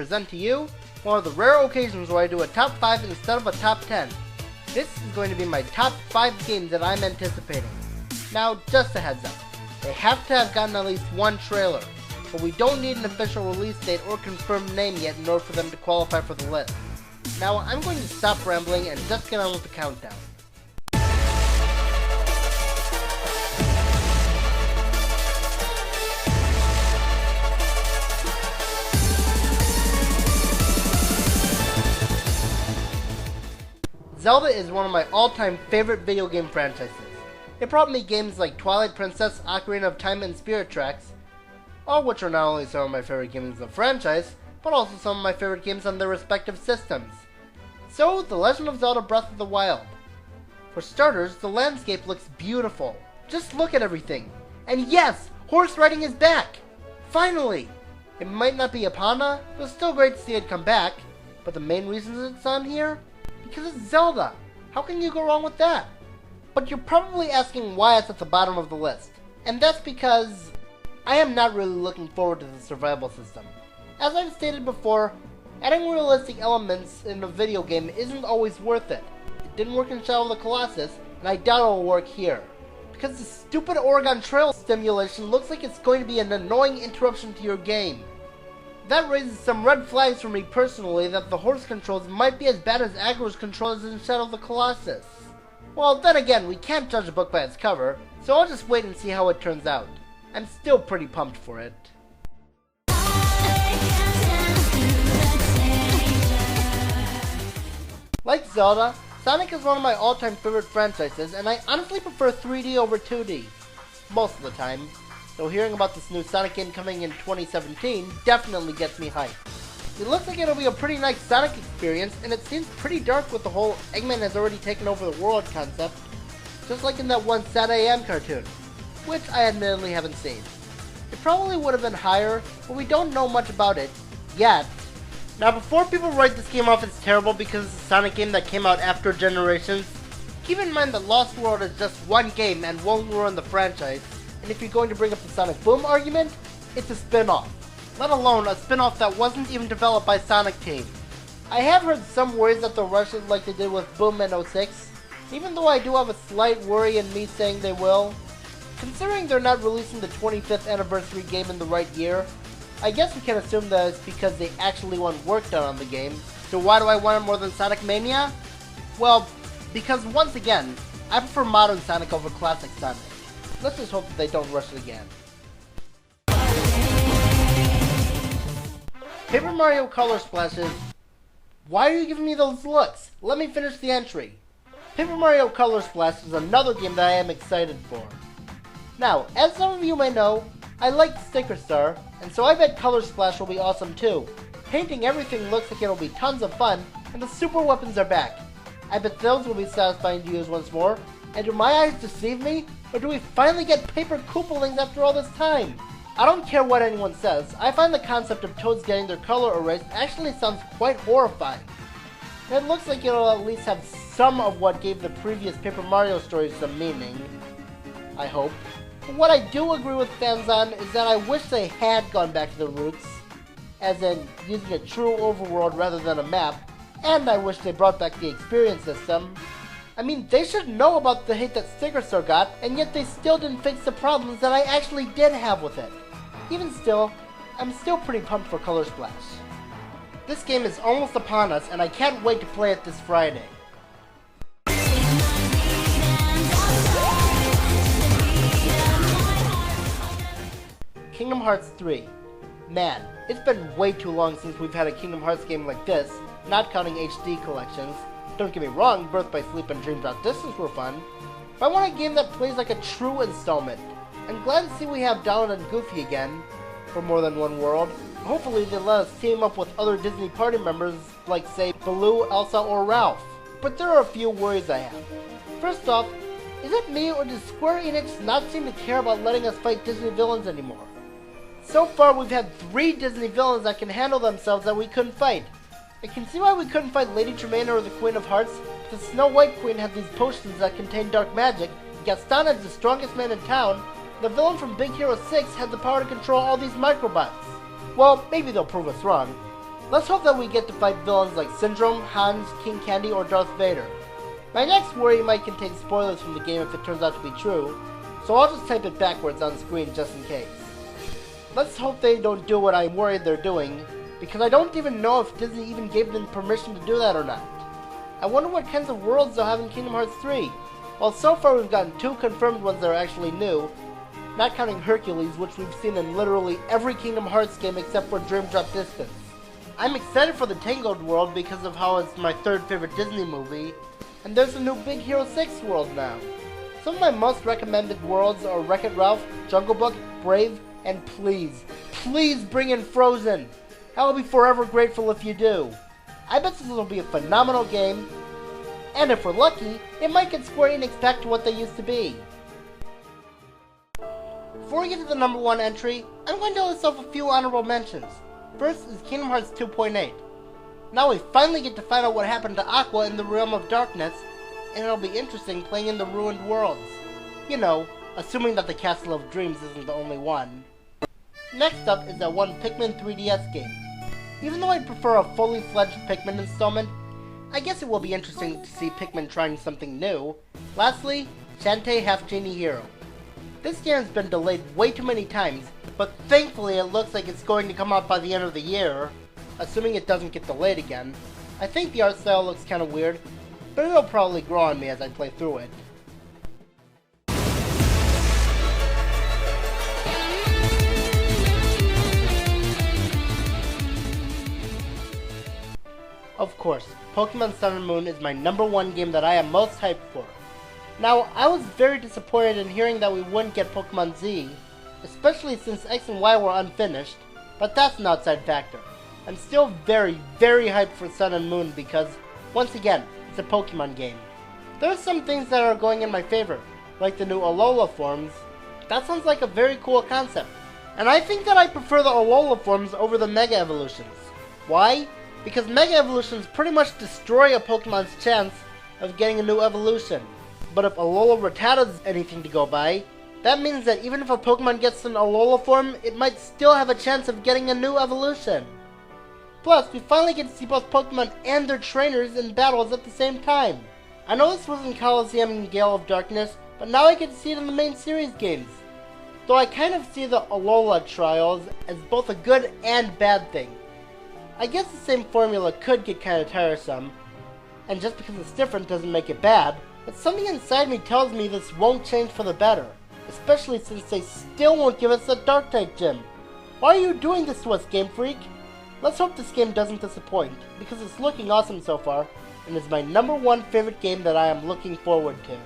present to you one of the rare occasions where I do a top 5 instead of a top 10. This is going to be my top 5 games that I'm anticipating. Now, just a heads up, they have to have gotten at least one trailer, but we don't need an official release date or confirmed name yet in order for them to qualify for the list. Now, I'm going to stop rambling and just get on with the countdown. Zelda is one of my all-time favorite video game franchises. It brought me games like Twilight Princess, Ocarina of Time, and Spirit Tracks, all which are not only some of my favorite games of the franchise, but also some of my favorite games on their respective systems. So, The Legend of Zelda Breath of the Wild. For starters, the landscape looks beautiful. Just look at everything. And yes, horse riding is back! Finally! It might not be Epona, but it's still great to see it come back. But the main reason it's on here? Because it's Zelda. How can you go wrong with that? But you're probably asking why it's at the bottom of the list. And that's because I am not really looking forward to the survival system. As I've stated before, adding realistic elements in a video game isn't always worth it. It didn't work in Shadow of the Colossus, and I doubt it will work here. Because the stupid Oregon Trail stimulation looks like it's going to be an annoying interruption to your game. That raises some red flags for me personally that the horse controls might be as bad as Agro's controls in Shadow of the Colossus. Well, then again, we can't judge a book by its cover, so I'll just wait and see how it turns out. I'm still pretty pumped for it. Like Zelda, Sonic is one of my all-time favorite franchises, and I honestly prefer 3D over 2D. Most of the time. So hearing about this new Sonic game coming in 2017 definitely gets me hyped. It looks like it'll be a pretty nice Sonic experience, and it seems pretty dark with the whole Eggman has already taken over the world concept, just like in that one Saturday AM cartoon, which I admittedly haven't seen. It probably would have been higher, but we don't know much about it yet. Now before people write this game off as terrible because it's a Sonic game that came out after Generations, keep in mind that Lost World is just one game and won't ruin the franchise. And if you're going to bring up the Sonic Boom argument, it's a spin-off. Let alone a spin-off that wasn't even developed by Sonic Team. I have heard some worries that they'll rush it like they did with Boom in 06, even though I do have a slight worry in me saying they will. Considering they're not releasing the 25th anniversary game in the right year, I guess we can assume that it's because they actually want work done on the game. So why do I want it more than Sonic Mania? Well, because once again, I prefer modern Sonic over classic Sonic. Let's just hope that they don't rush it again. Paper Mario Color Splashes. Why are you giving me those looks? Let me finish the entry. Paper Mario Color Splash is another game that I am excited for. Now, as some of you may know, I like Sticker Star, and so I bet Color Splash will be awesome too. Painting everything looks like it'll be tons of fun, and the super weapons are back. I bet those will be satisfying to use once more. And do my eyes deceive me? Or do we finally get paper Koopalings after all this time? I don't care what anyone says, I find the concept of Toads getting their color erased actually sounds quite horrifying. And it looks like it'll at least have some of what gave the previous Paper Mario stories some meaning. I hope. But what I do agree with fans on is that I wish they had gone back to the roots, as in using a true overworld rather than a map, and I wish they brought back the experience system. I mean, they should know about the hate that Sticker Star got, and yet they still didn't fix the problems that I actually did have with it. Even still, I'm still pretty pumped for Color Splash. This game is almost upon us, and I can't wait to play it this Friday. Kingdom Hearts 3. Man, it's been way too long since we've had a Kingdom Hearts game like this, not counting HD collections. Don't get me wrong, Birth by Sleep and Dreams Out Distance were fun, but I want a game that plays like a true installment. I'm glad to see we have Donald and Goofy again, for more than one world. Hopefully they let us team up with other Disney party members, like say Baloo, Elsa, or Ralph. But there are a few worries I have. First off, is it me or does Square Enix not seem to care about letting us fight Disney villains anymore? So far we've had 3 Disney villains that can handle themselves that we couldn't fight. I can see why we couldn't fight Lady Tremaine or the Queen of Hearts, but the Snow White Queen had these potions that contain dark magic, Gaston is the strongest man in town, and the villain from Big Hero 6 had the power to control all these microbots. Well, maybe they'll prove us wrong. Let's hope that we get to fight villains like Syndrome, Hans, King Candy, or Darth Vader. My next worry might contain spoilers from the game if it turns out to be true, so I'll just type it backwards on screen just in case. Let's hope they don't do what I'm worried they're doing, because I don't even know if Disney even gave them permission to do that or not. I wonder what kinds of worlds they'll have in Kingdom Hearts 3. Well, so far we've gotten 2 confirmed ones that are actually new, not counting Hercules, which we've seen in literally every Kingdom Hearts game except for Dream Drop Distance. I'm excited for the Tangled world because of how it's my 3rd favorite Disney movie, and there's a new Big Hero 6 world now. Some of my most recommended worlds are Wreck-It Ralph, Jungle Book, Brave, and please bring in Frozen! I will be forever grateful if you do. I bet this will be a phenomenal game, and if we're lucky, it might get Square Enix back to what they used to be. Before we get to the number 1 entry, I'm going to list off a few honorable mentions. First is Kingdom Hearts 2.8. Now we finally get to find out what happened to Aqua in the Realm of Darkness, and it'll be interesting playing in the ruined worlds. You know, assuming that the Castle of Dreams isn't the only one. Next up is that one Pikmin 3DS game. Even though I prefer a fully fledged Pikmin installment, I guess it will be interesting to see Pikmin trying something new. Lastly, Shantae Half Genie Hero. This game has been delayed way too many times, but thankfully it looks like it's going to come out by the end of the year, assuming it doesn't get delayed again. I think the art style looks kinda weird, but it'll probably grow on me as I play through it. Of course, Pokemon Sun and Moon is my number 1 game that I am most hyped for. Now, I was very disappointed in hearing that we wouldn't get Pokemon Z, especially since X and Y were unfinished, but that's an outside factor. I'm still very hyped for Sun and Moon because, once again, it's a Pokemon game. There are some things that are going in my favor, like the new Alola forms. That sounds like a very cool concept, and I think that I prefer the Alola forms over the Mega Evolutions. Why? Because Mega Evolutions pretty much destroy a Pokemon's chance of getting a new evolution. But if Alola Rattata's anything to go by, that means that even if a Pokemon gets an Alola form, it might still have a chance of getting a new evolution. Plus, we finally get to see both Pokemon and their trainers in battles at the same time. I know this was in Colosseum and Gale of Darkness, but now I get to see it in the main series games. Though I kind of see the Alola trials as both a good and bad thing. I guess the same formula could get kinda tiresome, and just because it's different doesn't make it bad, but something inside me tells me this won't change for the better, especially since they still won't give us a Dark-type gym. Why are you doing this to us, Game Freak? Let's hope this game doesn't disappoint, because it's looking awesome so far, and is my number 1 favorite game that I am looking forward to.